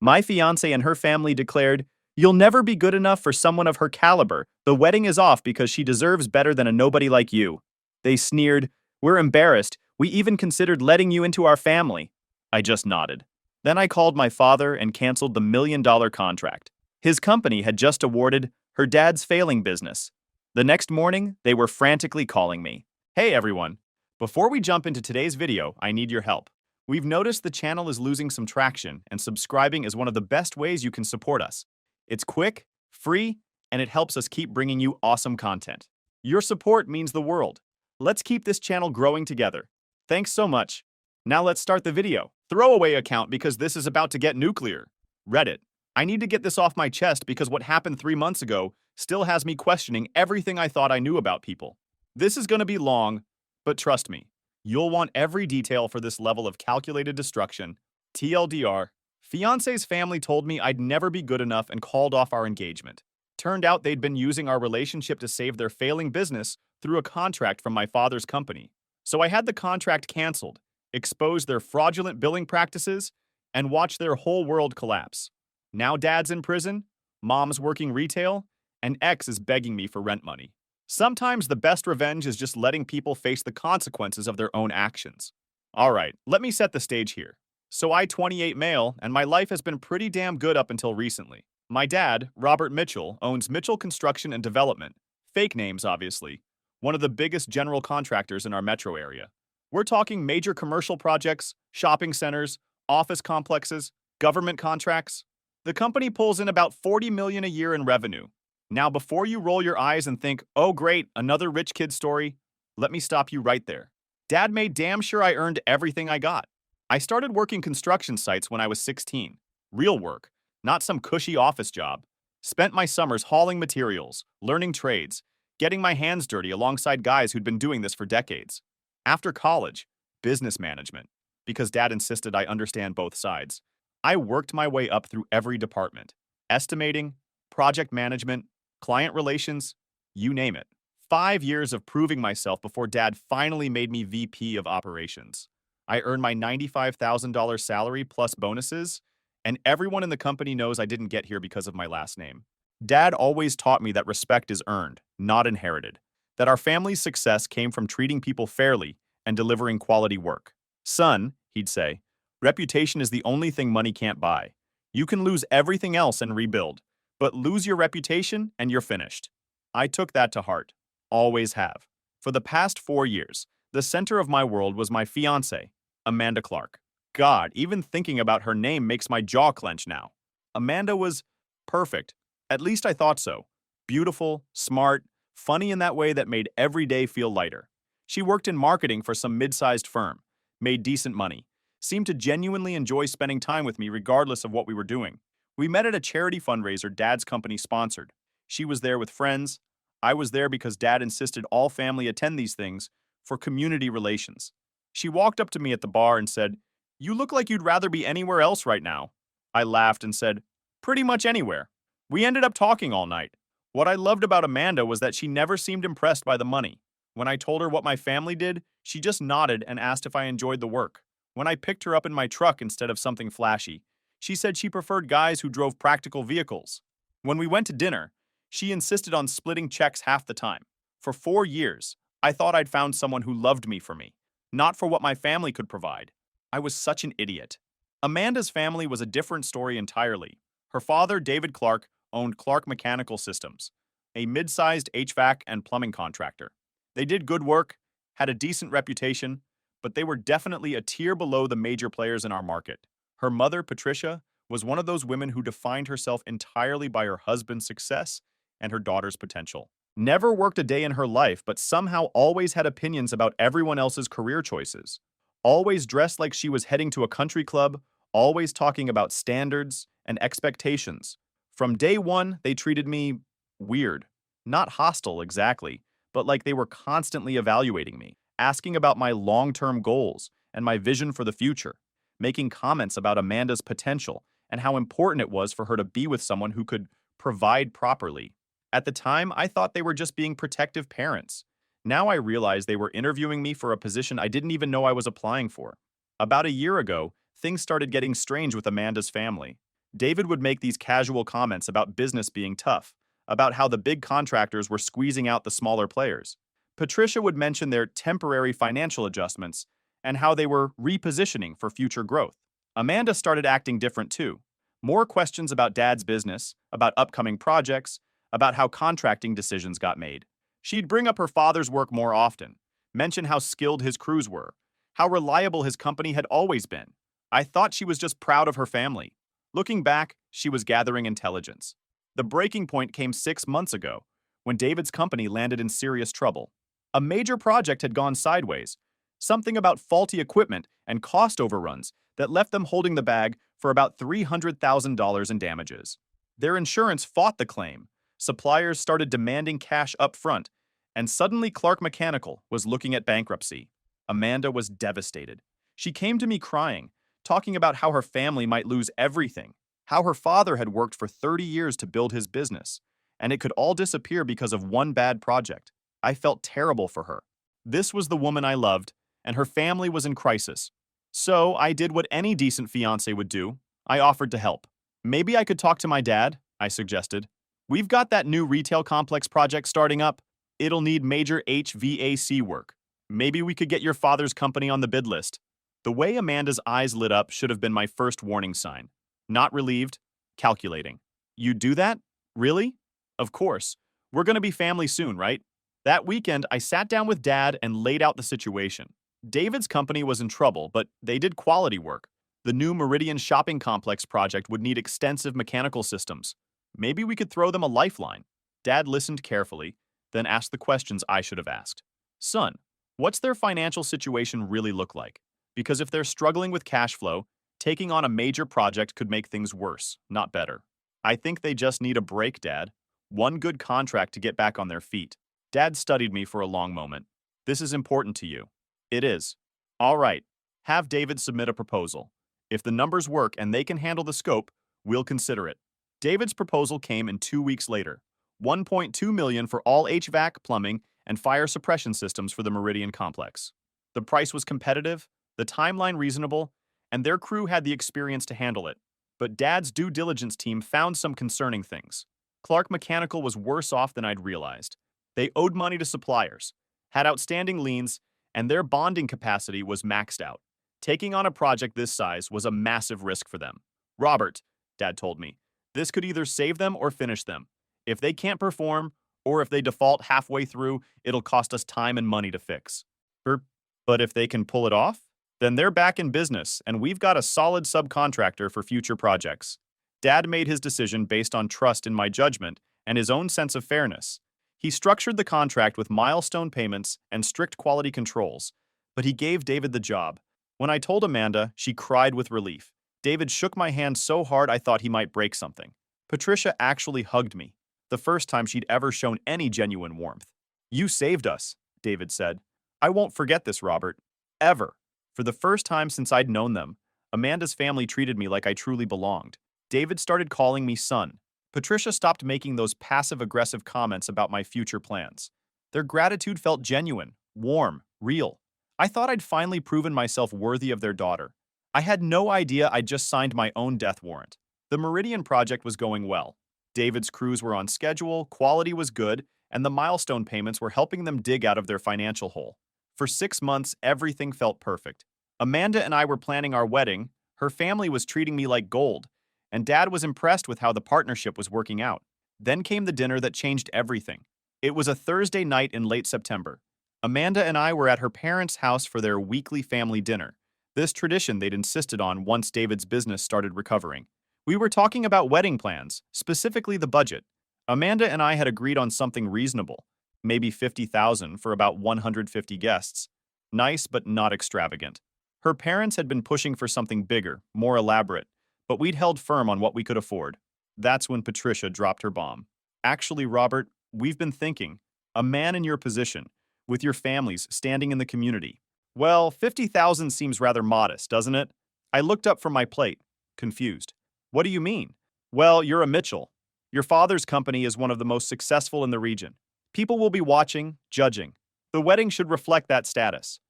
My fiancée and her family declared, "You'll never be good enough for someone of her caliber. The wedding is off because she deserves better than a nobody like you." They sneered, "We're embarrassed. We even considered letting you into our family." I just nodded. Then I called my father and canceled the $1 million contract. His company had just awarded her dad's failing business. The next morning, they were frantically calling me. Hey everyone! Before we jump into today's video, I need your help. We've noticed the channel is losing some traction, and subscribing is one of the best ways you can support us. It's quick, free, and it helps us keep bringing you awesome content. Your support means the world. Let's keep this channel growing together. Thanks so much. Now let's start the video. Throwaway account because this is about to get nuclear. Reddit. I need to get this off my chest because what happened 3 months ago still has me questioning everything I thought I knew about people. This is going to be long, but trust me, you'll want every detail for this level of calculated destruction. TLDR, Fiancé's family told me I'd never be good enough and called off our engagement. Turned out they'd been using our relationship to save their failing business through a contract from my father's company. So I had the contract canceled, exposed their fraudulent billing practices, and watched their whole world collapse. Now dad's in prison, mom's working retail, and ex is begging me for rent money. Sometimes the best revenge is just letting people face the consequences of their own actions. Alright, let me set the stage here. So I 28 male, and my life has been pretty damn good up until recently. My dad, Robert Mitchell, owns Mitchell Construction and Development, fake names obviously, one of the biggest general contractors in our metro area. We're talking major commercial projects, shopping centers, office complexes, government contracts. The company pulls in about $40 million a year in revenue. Now, before you roll your eyes and think, oh great, another rich kid story, let me stop you right there. Dad made damn sure I earned everything I got. I started working construction sites when I was 16. Real work, not some cushy office job. Spent my summers hauling materials, learning trades, getting my hands dirty alongside guys who'd been doing this for decades. After college, business management, because Dad insisted I understand both sides. I worked my way up through every department. Estimating, project management, client relations, you name it. 5 years of proving myself before Dad finally made me VP of operations. I earned my $95,000 salary plus bonuses, and everyone in the company knows I didn't get here because of my last name. Dad always taught me that respect is earned, not inherited. That our family's success came from treating people fairly and delivering quality work. Son, he'd say, reputation is the only thing money can't buy. You can lose everything else and rebuild, but lose your reputation and you're finished. I took that to heart. Always have. For the past 4 years, the center of my world was my fiancée, Amanda Clark. God, even thinking about her name makes my jaw clench now. Amanda was perfect. At least I thought so. Beautiful, smart, funny in that way that made every day feel lighter. She worked in marketing for some mid-sized firm, made decent money, seemed to genuinely enjoy spending time with me regardless of what we were doing. We met at a charity fundraiser Dad's company sponsored. She was there with friends. I was there because Dad insisted all family attend these things for community relations. She walked up to me at the bar and said, "You look like you'd rather be anywhere else right now." I laughed and said, "Pretty much anywhere." We ended up talking all night. What I loved about Amanda was that she never seemed impressed by the money. When I told her what my family did, she just nodded and asked if I enjoyed the work. When I picked her up in my truck instead of something flashy, she said she preferred guys who drove practical vehicles. When we went to dinner, she insisted on splitting checks half the time. For 4 years, I thought I'd found someone who loved me for me, not for what my family could provide. I was such an idiot. Amanda's family was a different story entirely. Her father, David Clark, owned Clark Mechanical Systems, a mid-sized HVAC and plumbing contractor. They did good work, had a decent reputation, but they were definitely a tier below the major players in our market. Her mother, Patricia, was one of those women who defined herself entirely by her husband's success and her daughter's potential. Never worked a day in her life, but somehow always had opinions about everyone else's career choices. Always dressed like she was heading to a country club, always talking about standards and expectations. From day one, they treated me weird. Not hostile exactly, but like they were constantly evaluating me, asking about my long-term goals and my vision for the future, making comments about Amanda's potential and how important it was for her to be with someone who could provide properly. At the time, I thought they were just being protective parents. Now I realize they were interviewing me for a position I didn't even know I was applying for. About a year ago, things started getting strange with Amanda's family. David would make these casual comments about business being tough, about how the big contractors were squeezing out the smaller players. Patricia would mention their temporary financial adjustments and how they were repositioning for future growth. Amanda started acting different too. More questions about Dad's business, about upcoming projects, about how contracting decisions got made. She'd bring up her father's work more often, mention how skilled his crews were, how reliable his company had always been. I thought she was just proud of her family. Looking back, she was gathering intelligence. The breaking point came 6 months ago, when David's company landed in serious trouble. A major project had gone sideways, something about faulty equipment and cost overruns that left them holding the bag for about $300,000 in damages. Their insurance fought the claim, suppliers started demanding cash up front, and suddenly Clark Mechanical was looking at bankruptcy. Amanda was devastated. She came to me crying, talking about how her family might lose everything, how her father had worked for 30 years to build his business, and it could all disappear because of one bad project. I felt terrible for her. This was the woman I loved, and her family was in crisis. So I did what any decent fiancé would do. I offered to help. Maybe I could talk to my dad, I suggested. We've got that new retail complex project starting up. It'll need major HVAC work. Maybe we could get your father's company on the bid list. The way Amanda's eyes lit up should have been my first warning sign. Not relieved, calculating. You do that? Really? Of course. We're going to be family soon, right? That weekend, I sat down with Dad and laid out the situation. David's company was in trouble, but they did quality work. The new Meridian shopping complex project would need extensive mechanical systems. Maybe we could throw them a lifeline. Dad listened carefully, then asked the questions I should have asked. Son, what's their financial situation really look like? Because if they're struggling with cash flow, taking on a major project could make things worse, not better. I think they just need a break, Dad. One good contract to get back on their feet. Dad studied me for a long moment. This is important to you. It is. All right. Have David submit a proposal. If the numbers work and they can handle the scope, we'll consider it. David's proposal came in 2 weeks later. $1.2 million for all HVAC, plumbing, and fire suppression systems for the Meridian complex. The price was competitive, the timeline reasonable, and their crew had the experience to handle it. But Dad's due diligence team found some concerning things. Clark Mechanical was worse off than I'd realized. They owed money to suppliers, had outstanding liens, and their bonding capacity was maxed out. Taking on a project this size was a massive risk for them. Robert, Dad told me, this could either save them or finish them. If they can't perform, or if they default halfway through, it'll cost us time and money to fix. But if they can pull it off, then they're back in business, and we've got a solid subcontractor for future projects. Dad made his decision based on trust in my judgment and his own sense of fairness. He structured the contract with milestone payments and strict quality controls, but he gave David the job. When I told Amanda, she cried with relief. David shook my hand so hard I thought he might break something. Patricia actually hugged me, the first time she'd ever shown any genuine warmth. You saved us, David said. I won't forget this, Robert. Ever. For the first time since I'd known them, Amanda's family treated me like I truly belonged. David started calling me son. Patricia stopped making those passive-aggressive comments about my future plans. Their gratitude felt genuine, warm, real. I thought I'd finally proven myself worthy of their daughter. I had no idea I'd just signed my own death warrant. The Meridian project was going well. David's crews were on schedule, quality was good, and the milestone payments were helping them dig out of their financial hole. For 6 months, everything felt perfect. Amanda and I were planning our wedding, her family was treating me like gold, and Dad was impressed with how the partnership was working out. Then came the dinner that changed everything. It was a Thursday night in late September. Amanda and I were at her parents' house for their weekly family dinner, this tradition they'd insisted on once David's business started recovering. We were talking about wedding plans, specifically the budget. Amanda and I had agreed on something reasonable, maybe $50,000 for about 150 guests. Nice, but not extravagant. Her parents had been pushing for something bigger, more elaborate, but we'd held firm on what we could afford. That's when Patricia dropped her bomb. Actually, Robert, we've been thinking. A man in your position, with your families standing in the community. Well, 50,000 seems rather modest, doesn't it? I looked up from my plate, confused. What do you mean? Well, you're a Mitchell. Your father's company is one of the most successful in the region. People will be watching, judging. The wedding should reflect that status.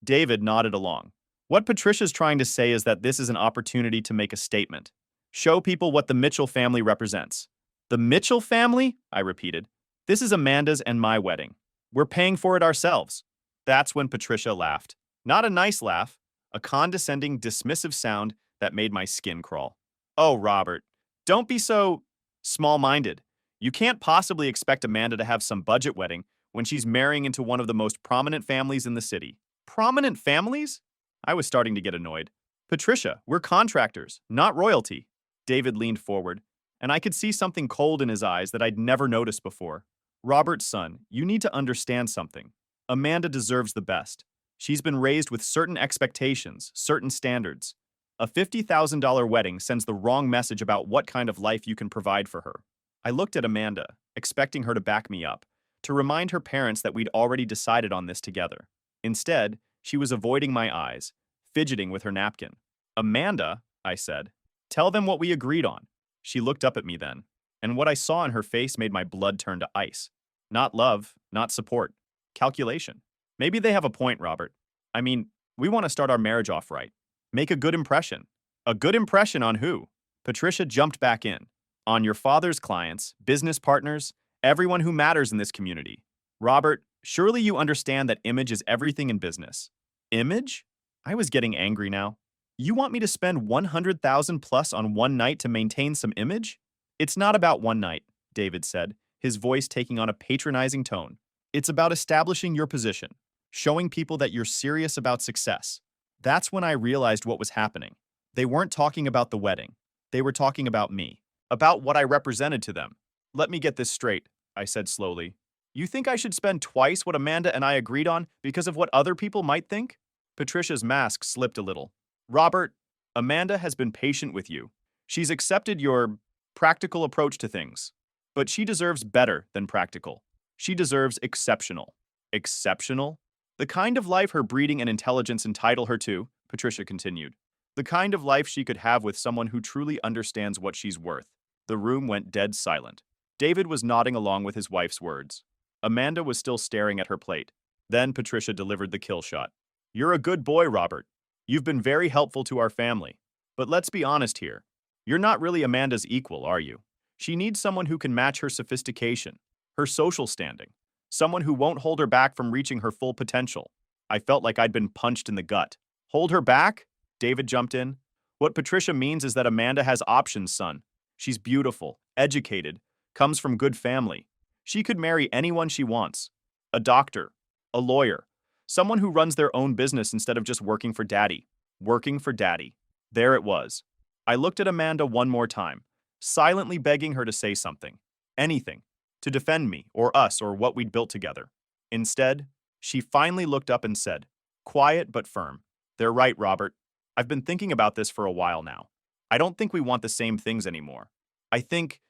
David nodded along. What Patricia's trying to say is that this is an opportunity to make a statement. Show people what the Mitchell family represents. The Mitchell family? I repeated. This is Amanda's and my wedding. We're paying for it ourselves. That's when Patricia laughed. Not a nice laugh, a condescending, dismissive sound that made my skin crawl. Oh, Robert, don't be so small-minded. You can't possibly expect Amanda to have some budget wedding when she's marrying into one of the most prominent families in the city. Prominent families? I was starting to get annoyed. Patricia, we're contractors, not royalty. David leaned forward, and I could see something cold in his eyes that I'd never noticed before. Robert's son, you need to understand something. Amanda deserves the best. She's been raised with certain expectations, certain standards. A $50,000 wedding sends the wrong message about what kind of life you can provide for her. I looked at Amanda, expecting her to back me up, to remind her parents that we'd already decided on this together. Instead, she was avoiding my eyes, fidgeting with her napkin. Amanda, I said, tell them what we agreed on. She looked up at me then, and what I saw in her face made my blood turn to ice. Not love, not support. Calculation. Maybe they have a point, Robert. I mean, we want to start our marriage off right. Make a good impression. A good impression on who? Patricia jumped back in. On your father's clients, business partners, everyone who matters in this community. Robert, surely you understand that image is everything in business. Image? I was getting angry now. You want me to spend $100,000 plus on one night to maintain some image? It's not about one night, David said, his voice taking on a patronizing tone. It's about establishing your position, showing people that you're serious about success. That's when I realized what was happening. They weren't talking about the wedding. They were talking about me, about what I represented to them. Let me get this straight, I said slowly. You think I should spend twice what Amanda and I agreed on because of what other people might think? Patricia's mask slipped a little. Robert, Amanda has been patient with you. She's accepted your practical approach to things. But she deserves better than practical. She deserves exceptional. Exceptional? The kind of life her breeding and intelligence entitle her to, Patricia continued. The kind of life she could have with someone who truly understands what she's worth. The room went dead silent. David was nodding along with his wife's words. Amanda was still staring at her plate. Then Patricia delivered the kill shot. You're a good boy, Robert. You've been very helpful to our family. But let's be honest here. You're not really Amanda's equal, are you? She needs someone who can match her sophistication, her social standing, someone who won't hold her back from reaching her full potential. I felt like I'd been punched in the gut. Hold her back? David jumped in. What Patricia means is that Amanda has options, son. She's beautiful, educated, comes from good family. She could marry anyone she wants. A doctor, a lawyer, someone who runs their own business instead of just working for daddy. Working for daddy. There it was. I looked at Amanda one more time, silently begging her to say something, anything, to defend me or us or what we'd built together. Instead, she finally looked up and said, quiet but firm, they're right, Robert. I've been thinking about this for a while now. I don't think we want the same things anymore. I think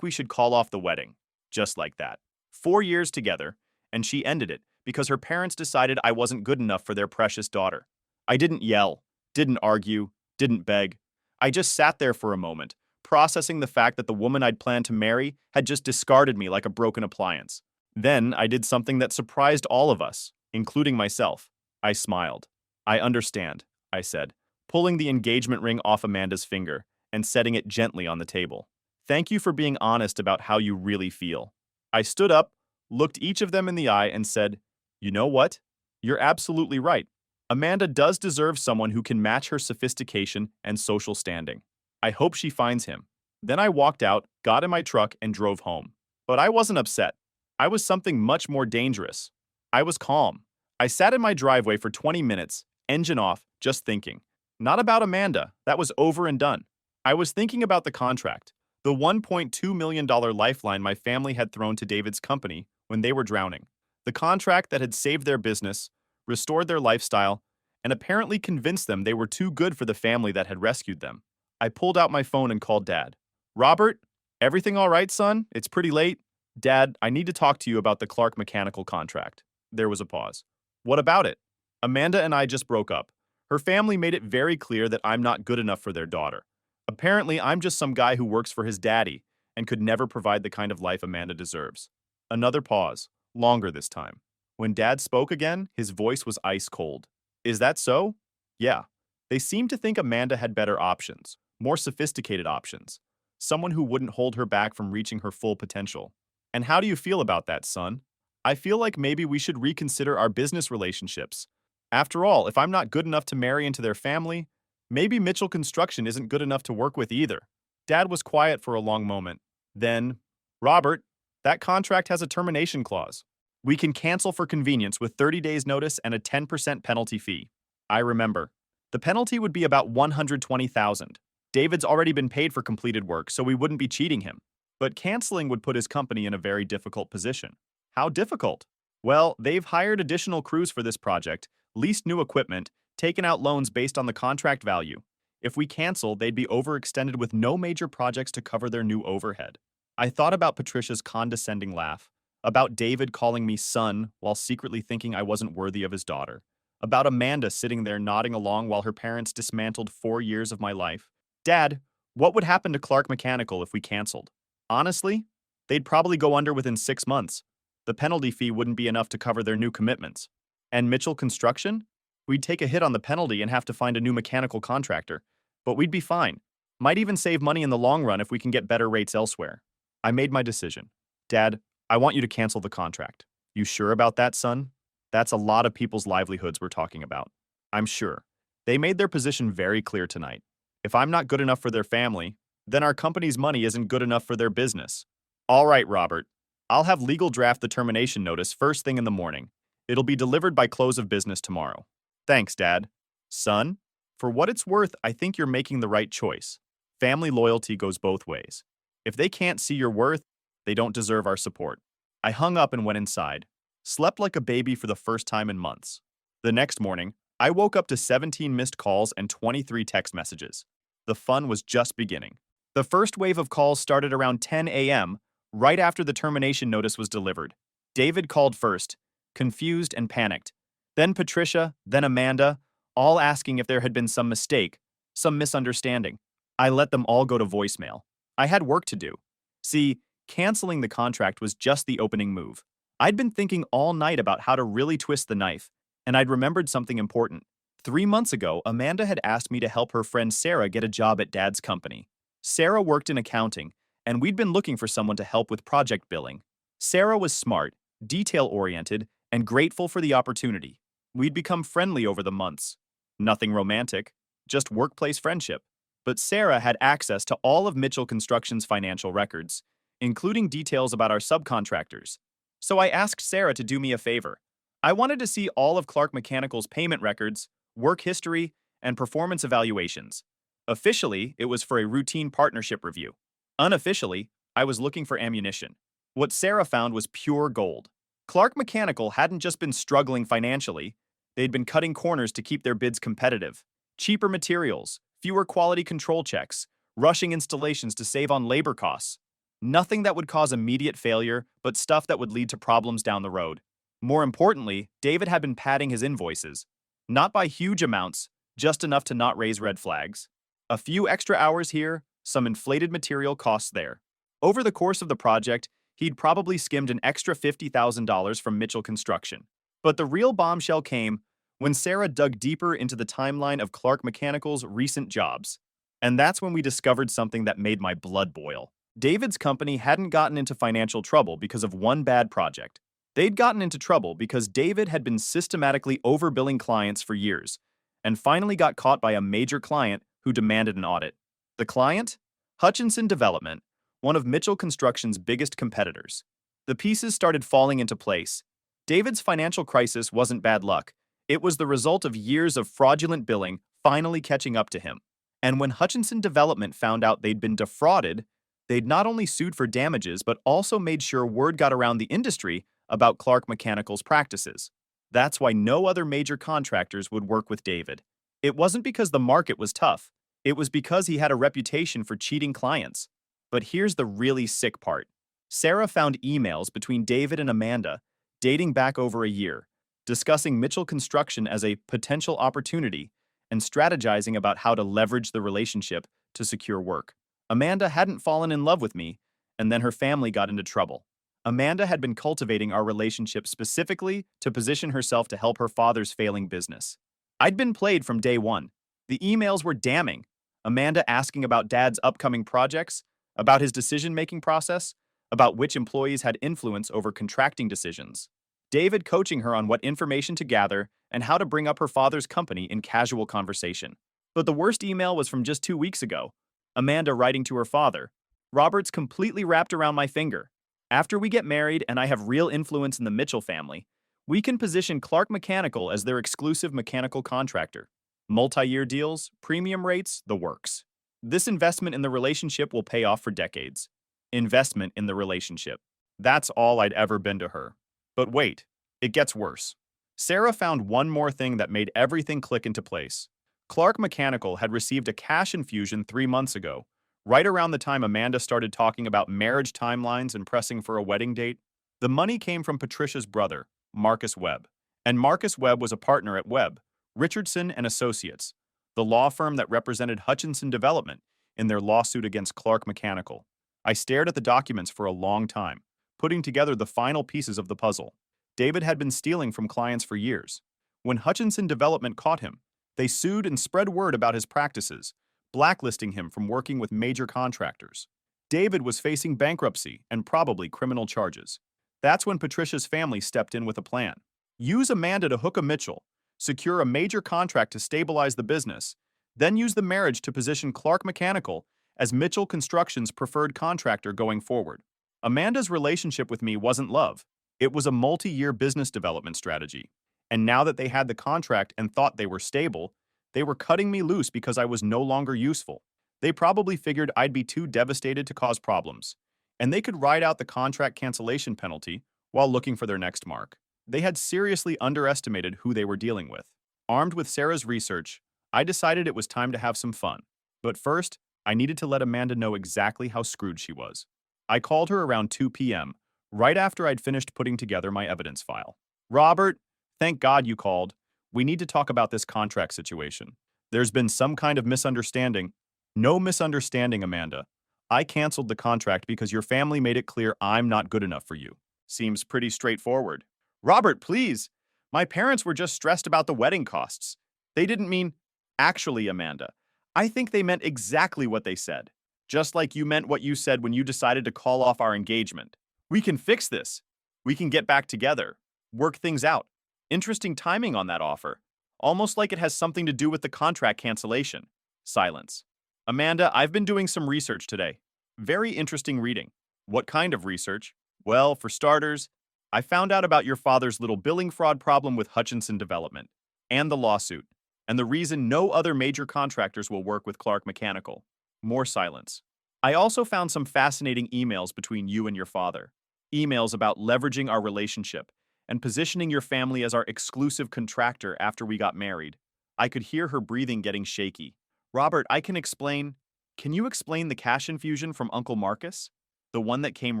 we should call off the wedding. Just like that. 4 years together, and she ended it because her parents decided I wasn't good enough for their precious daughter. I didn't yell, didn't argue, didn't beg. I just sat there for a moment, processing the fact that the woman I'd planned to marry had just discarded me like a broken appliance. Then I did something that surprised all of us, including myself. I smiled. I understand, I said, pulling the engagement ring off Amanda's finger and setting it gently on the table. Thank you for being honest about how you really feel. I stood up, looked each of them in the eye, and said, you know what? You're absolutely right. Amanda does deserve someone who can match her sophistication and social standing. I hope she finds him. Then I walked out, got in my truck, and drove home. But I wasn't upset. I was something much more dangerous. I was calm. I sat in my driveway for 20 minutes, engine off, just thinking. Not about Amanda. That was over and done. I was thinking about the contract. The $1.2 million lifeline my family had thrown to David's company when they were drowning. The contract that had saved their business, restored their lifestyle, and apparently convinced them they were too good for the family that had rescued them. I pulled out my phone and called Dad. Robert, everything all right, son? It's pretty late. Dad, I need to talk to you about the Clark Mechanical contract. There was a pause. What about it? Amanda and I just broke up. Her family made it very clear that I'm not good enough for their daughter. Apparently, I'm just some guy who works for his daddy and could never provide the kind of life Amanda deserves. Another pause, longer this time. When Dad spoke again, his voice was ice cold. Is that so? Yeah. They seemed to think Amanda had better options. more sophisticated options, someone who wouldn't hold her back from reaching her full potential. And how do you feel about that, son? I feel like maybe we should reconsider our business relationships. After all, if I'm not good enough to marry into their family, maybe Mitchell Construction isn't good enough to work with either. Dad was quiet for a long moment. Then, Robert, that contract has a termination clause. We can cancel for convenience with 30 days notice and a 10% penalty fee. I remember. The penalty would be about $120,000. David's already been paid for completed work, so we wouldn't be cheating him. But canceling would put his company in a very difficult position. How difficult? Well, they've hired additional crews for this project, leased new equipment, taken out loans based on the contract value. If we cancel, they'd be overextended with no major projects to cover their new overhead. I thought about Patricia's condescending laugh, about David calling me son while secretly thinking I wasn't worthy of his daughter, about Amanda sitting there nodding along while her parents dismantled 4 years of my life. Dad, what would happen to Clark Mechanical if we canceled? Honestly, they'd probably go under within 6 months. The penalty fee wouldn't be enough to cover their new commitments. And Mitchell Construction? We'd take a hit on the penalty and have to find a new mechanical contractor. But we'd be fine. Might even save money in the long run if we can get better rates elsewhere. I made my decision. Dad, I want you to cancel the contract. You sure about that, son? That's a lot of people's livelihoods we're talking about. I'm sure. They made their position very clear tonight. If I'm not good enough for their family, then our company's money isn't good enough for their business. All right, Robert. I'll have legal draft the termination notice first thing in the morning. It'll be delivered by close of business tomorrow. Thanks, Dad. Son, for what it's worth, I think you're making the right choice. Family loyalty goes both ways. If they can't see your worth, they don't deserve our support. I hung up and went inside. Slept like a baby for the first time in months. The next morning, I woke up to 17 missed calls and 23 text messages. The fun was just beginning. The first wave of calls started around 10 a.m., right after the termination notice was delivered. David called first, confused and panicked. Then Patricia, then Amanda, all asking if there had been some mistake, some misunderstanding. I let them all go to voicemail. I had work to do. See, canceling the contract was just the opening move. I'd been thinking all night about how to really twist the knife, and I'd remembered something important. 3 months ago, Amanda had asked me to help her friend Sarah get a job at Dad's company. Sarah worked in accounting, and we'd been looking for someone to help with project billing. Sarah was smart, detail-oriented, and grateful for the opportunity. We'd become friendly over the months. Nothing romantic, just workplace friendship. But Sarah had access to all of Mitchell Construction's financial records, including details about our subcontractors. So I asked Sarah to do me a favor. I wanted to see all of Clark Mechanical's payment records, work history, and performance evaluations. Officially, it was for a routine partnership review. Unofficially, I was looking for ammunition. What Sarah found was pure gold. Clark Mechanical hadn't just been struggling financially, they'd been cutting corners to keep their bids competitive. Cheaper materials, fewer quality control checks, rushing installations to save on labor costs. Nothing that would cause immediate failure, but stuff that would lead to problems down the road. More importantly, David had been padding his invoices. Not by huge amounts, just enough to not raise red flags. A few extra hours here, some inflated material costs there. Over the course of the project, he'd probably skimmed an extra $50,000 from Mitchell Construction. But the real bombshell came when Sarah dug deeper into the timeline of Clark Mechanical's recent jobs. And that's when we discovered something that made my blood boil. David's company hadn't gotten into financial trouble because of one bad project. They'd gotten into trouble because David had been systematically overbilling clients for years, and finally got caught by a major client who demanded an audit. The client? Hutchinson Development, one of Mitchell Construction's biggest competitors. The pieces started falling into place. David's financial crisis wasn't bad luck. It was the result of years of fraudulent billing finally catching up to him. And when Hutchinson Development found out they'd been defrauded, they'd not only sued for damages, but also made sure word got around the industry about Clark Mechanical's practices. That's why no other major contractors would work with David. It wasn't because the market was tough. It was because he had a reputation for cheating clients. But here's the really sick part. Sarah found emails between David and Amanda, dating back over a year, discussing Mitchell Construction as a potential opportunity and strategizing about how to leverage the relationship to secure work. Amanda hadn't fallen in love with me, and then her family got into trouble. Amanda had been cultivating our relationship specifically to position herself to help her father's failing business. I'd been played from day one. The emails were damning. Amanda asking about Dad's upcoming projects, about his decision-making process, about which employees had influence over contracting decisions. David coaching her on what information to gather and how to bring up her father's company in casual conversation. But the worst email was from just 2 weeks ago. Amanda writing to her father, Robert's completely wrapped around my finger. After we get married and I have real influence in the Mitchell family, we can position Clark Mechanical as their exclusive mechanical contractor. Multi-year deals, premium rates, the works. This investment in the relationship will pay off for decades. Investment in the relationship. That's all I'd ever been to her. But wait, it gets worse. Sarah found one more thing that made everything click into place. Clark Mechanical had received a cash infusion 3 months ago, right around the time Amanda started talking about marriage timelines and pressing for a wedding date. The money came from Patricia's brother, Marcus Webb. And Marcus Webb was a partner at Webb, Richardson and Associates, the law firm that represented Hutchinson Development in their lawsuit against Clark Mechanical. I stared at the documents for a long time, putting together the final pieces of the puzzle. David had been stealing from clients for years. When Hutchinson Development caught him, they sued and spread word about his practices, blacklisting him from working with major contractors. David was facing bankruptcy and probably criminal charges. That's when Patricia's family stepped in with a plan. Use Amanda to hook a Mitchell, secure a major contract to stabilize the business, then use the marriage to position Clark Mechanical as Mitchell Construction's preferred contractor going forward. Amanda's relationship with me wasn't love. It was a multi-year business development strategy. And now that they had the contract and thought they were stable, they were cutting me loose because I was no longer useful. They probably figured I'd be too devastated to cause problems, and they could ride out the contract cancellation penalty while looking for their next mark. They had seriously underestimated who they were dealing with. Armed with Sarah's research, I decided it was time to have some fun. But first, I needed to let Amanda know exactly how screwed she was. I called her around 2 p.m., right after I'd finished putting together my evidence file. Robert, thank God you called. We need to talk about this contract situation. There's been some kind of misunderstanding. No misunderstanding, Amanda. I canceled the contract because your family made it clear I'm not good enough for you. Seems pretty straightforward. Robert, please. My parents were just stressed about the wedding costs. They didn't mean, actually, Amanda. I think they meant exactly what they said. Just like you meant what you said when you decided to call off our engagement. We can fix this. We can get back together. Work things out. Interesting timing on that offer. Almost like it has something to do with the contract cancellation. Silence. Amanda, I've been doing some research today. Very interesting reading. What kind of research? Well, for starters, I found out about your father's little billing fraud problem with Hutchinson Development, and the lawsuit, and the reason no other major contractors will work with Clark Mechanical. More silence. I also found some fascinating emails between you and your father. Emails about leveraging our relationship and positioning your family as our exclusive contractor after we got married. I could hear her breathing getting shaky. Robert, I can explain. Can you explain the cash infusion from Uncle Marcus? The one that came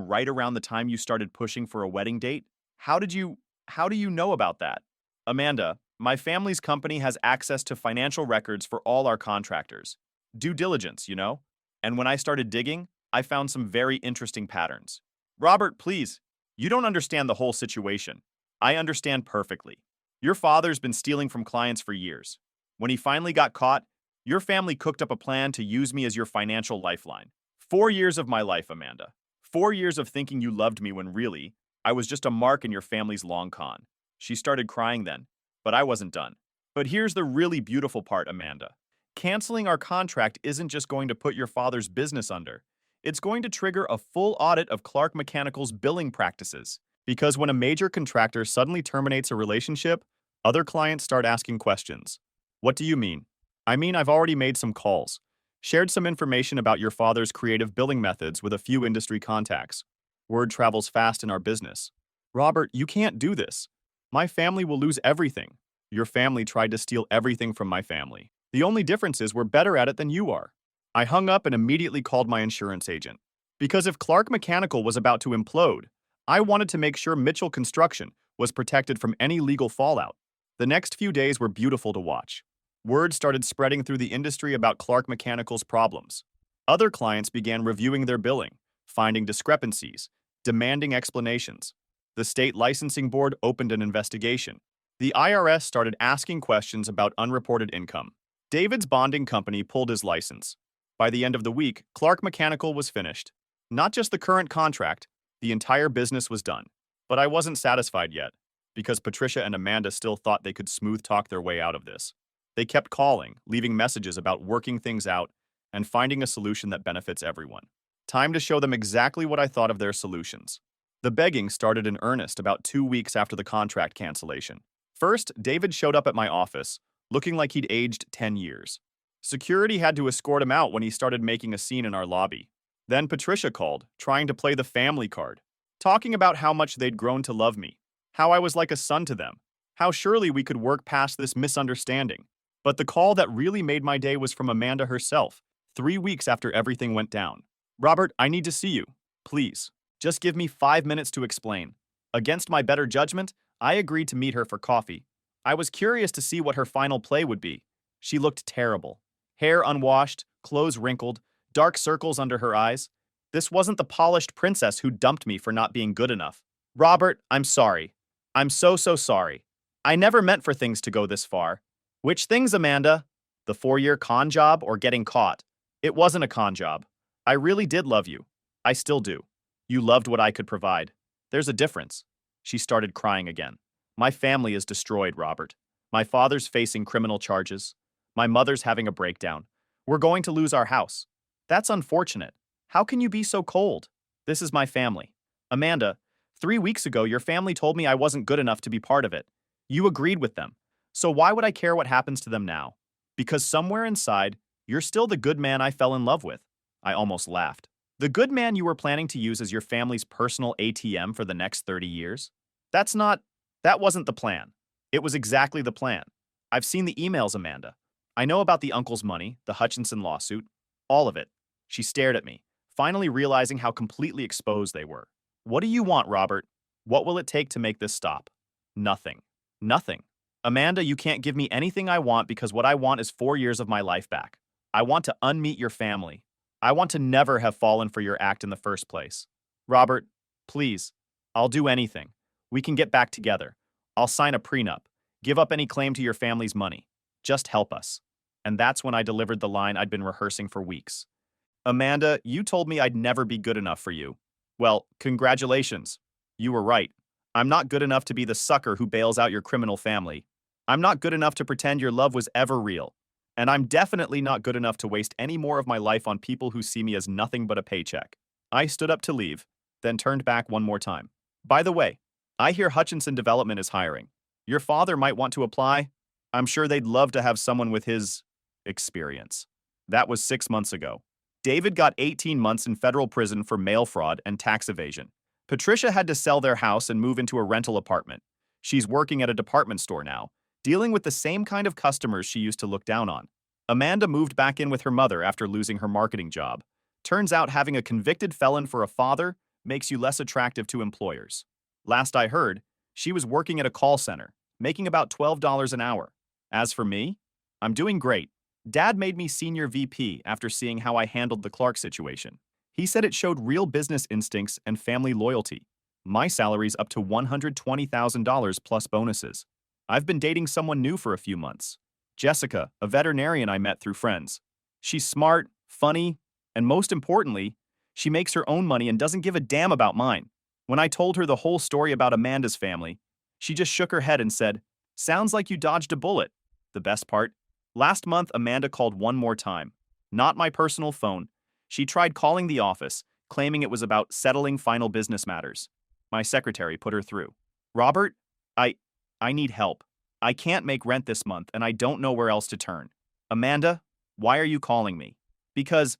right around the time you started pushing for a wedding date? How do you know about that? Amanda, my family's company has access to financial records for all our contractors. Due diligence, you know? And when I started digging, I found some very interesting patterns. Robert, please. You don't understand the whole situation. I understand perfectly. Your father's been stealing from clients for years. When he finally got caught, your family cooked up a plan to use me as your financial lifeline. 4 years of my life, Amanda. 4 years of thinking you loved me when really, I was just a mark in your family's long con. She started crying then, but I wasn't done. But here's the really beautiful part, Amanda. Canceling our contract isn't just going to put your father's business under. It's going to trigger a full audit of Clark Mechanical's billing practices. Because when a major contractor suddenly terminates a relationship, other clients start asking questions. What do you mean? I mean, I've already made some calls, shared some information about your father's creative billing methods with a few industry contacts. Word travels fast in our business. Robert, you can't do this. My family will lose everything. Your family tried to steal everything from my family. The only difference is we're better at it than you are. I hung up and immediately called my insurance agent. Because if Clark Mechanical was about to implode, I wanted to make sure Mitchell Construction was protected from any legal fallout. The next few days were beautiful to watch. Word started spreading through the industry about Clark Mechanical's problems. Other clients began reviewing their billing, finding discrepancies, demanding explanations. The state licensing board opened an investigation. The IRS started asking questions about unreported income. David's bonding company pulled his license. By the end of the week, Clark Mechanical was finished. Not just the current contract, the entire business was done. But I wasn't satisfied yet, because Patricia and Amanda still thought they could smooth talk their way out of this. They kept calling, leaving messages about working things out and finding a solution that benefits everyone. Time to show them exactly what I thought of their solutions. The begging started in earnest about 2 weeks after the contract cancellation. First, David showed up at my office, looking like he'd aged 10 years. Security had to escort him out when he started making a scene in our lobby. Then Patricia called, trying to play the family card, talking about how much they'd grown to love me, how I was like a son to them, how surely we could work past this misunderstanding. But the call that really made my day was from Amanda herself, 3 weeks after everything went down. "Robert, I need to see you. Please. Just give me 5 minutes to explain." Against my better judgment, I agreed to meet her for coffee. I was curious to see what her final play would be. She looked terrible. Hair unwashed, clothes wrinkled, dark circles under her eyes. This wasn't the polished princess who dumped me for not being good enough. "Robert, I'm sorry. I'm so sorry. I never meant for things to go this far." "Which things, Amanda? The 4-year con job or getting caught?" "It wasn't a con job. I really did love you. I still do. You loved what I could provide. There's a difference." She started crying again. "My family is destroyed, Robert. My father's facing criminal charges. My mother's having a breakdown. We're going to lose our house. That's unfortunate. How can you be so cold? This is my family. Amanda, 3 weeks ago your family told me I wasn't good enough to be part of it. You agreed with them. So why would I care what happens to them now? Because somewhere inside, you're still the good man I fell in love with." I almost laughed. "The good man you were planning to use as your family's personal ATM for the next 30 years? That wasn't the plan. It was exactly the plan. I've seen the emails, Amanda. I know about the uncle's money, the Hutchinson lawsuit, all of it." She stared at me, finally realizing how completely exposed they were. "What do you want, Robert? What will it take to make this stop?" "Nothing. Nothing. Amanda, you can't give me anything I want because what I want is 4 years of my life back. I want to unmeet your family. I want to never have fallen for your act in the first place. Robert, please, I'll do anything. We can get back together. I'll sign a prenup, give up any claim to your family's money. Just help us." And that's when I delivered the line I'd been rehearsing for weeks. "Amanda, you told me I'd never be good enough for you. Well, congratulations. You were right. I'm not good enough to be the sucker who bails out your criminal family. I'm not good enough to pretend your love was ever real. And I'm definitely not good enough to waste any more of my life on people who see me as nothing but a paycheck." I stood up to leave, then turned back one more time. "By the way, I hear Hutchinson Development is hiring. Your father might want to apply. I'm sure they'd love to have someone with his experience." That was 6 months ago. David got 18 months in federal prison for mail fraud and tax evasion. Patricia had to sell their house and move into a rental apartment. She's working at a department store now, dealing with the same kind of customers she used to look down on. Amanda moved back in with her mother after losing her marketing job. Turns out having a convicted felon for a father makes you less attractive to employers. Last I heard, she was working at a call center, making about $12 an hour. As for me, I'm doing great. Dad made me senior VP after seeing how I handled the Clark situation. He said it showed real business instincts and family loyalty. My salary's up to $120,000 plus bonuses. I've been dating someone new for a few months. Jessica, a veterinarian I met through friends. She's smart, funny, and most importantly, she makes her own money and doesn't give a damn about mine. When I told her the whole story about Amanda's family, she just shook her head and said, "Sounds like you dodged a bullet." The best part? Last month, Amanda called one more time. Not my personal phone. She tried calling the office, claiming it was about settling final business matters. My secretary put her through. "Robert, I need help. I can't make rent this month and I don't know where else to turn." "Amanda, why are you calling me?" Because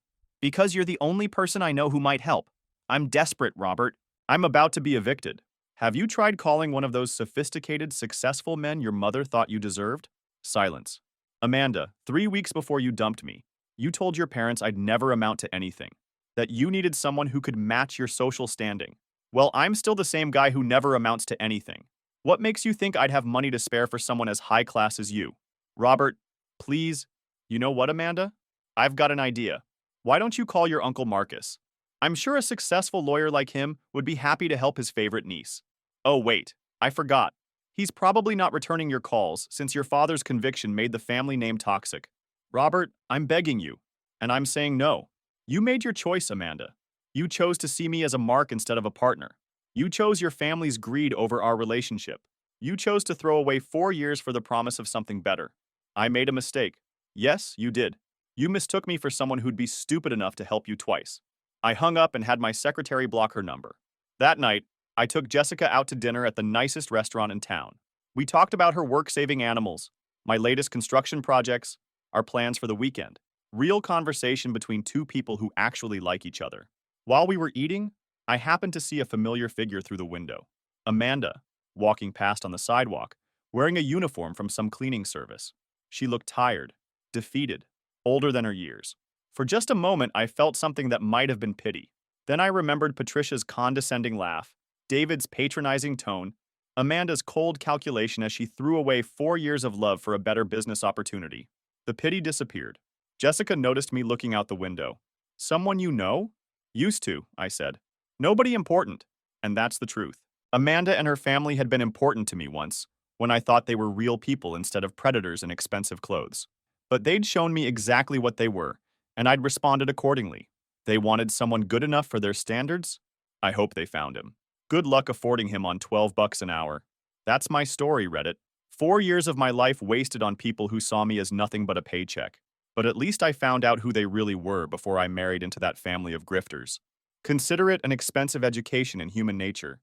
you're the only person I know who might help. I'm desperate, Robert. I'm about to be evicted. Have you tried calling one of those sophisticated, successful men your mother thought you deserved?" Silence. "Amanda, 3 weeks before you dumped me, you told your parents I'd never amount to anything, that you needed someone who could match your social standing. Well, I'm still the same guy who never amounts to anything. What makes you think I'd have money to spare for someone as high class as you? Robert, please." "You know what, Amanda? I've got an idea. Why don't you call your Uncle Marcus? I'm sure a successful lawyer like him would be happy to help his favorite niece. Oh, wait, I forgot. He's probably not returning your calls since your father's conviction made the family name toxic." Robert, I'm begging you. And I'm saying no. You made your choice, Amanda. You chose to see me as a mark instead of a partner. You chose your family's greed over our relationship. You chose to throw away 4 years for the promise of something better. I made a mistake. Yes, you did. You mistook me for someone who'd be stupid enough to help you twice. I hung up and had my secretary block her number. That night, I took Jessica out to dinner at the nicest restaurant in town. We talked about her work-saving animals, my latest construction projects, our plans for the weekend. Real conversation between two people who actually like each other. While we were eating, I happened to see a familiar figure through the window. Amanda, walking past on the sidewalk, wearing a uniform from some cleaning service. She looked tired, defeated, older than her years. For just a moment, I felt something that might have been pity. Then I remembered Patricia's condescending laugh, David's patronizing tone, Amanda's cold calculation as she threw away 4 years of love for a better business opportunity. The pity disappeared. Jessica noticed me looking out the window. Someone you know? Used to, I said. Nobody important. And that's the truth. Amanda and her family had been important to me once, when I thought they were real people instead of predators in expensive clothes. But they'd shown me exactly what they were, and I'd responded accordingly. They wanted someone good enough for their standards? I hope they found him. Good luck affording him on $12 an hour. That's my story, Reddit. 4 years of my life wasted on people who saw me as nothing but a paycheck. But at least I found out who they really were before I married into that family of grifters. Consider it an expensive education in human nature.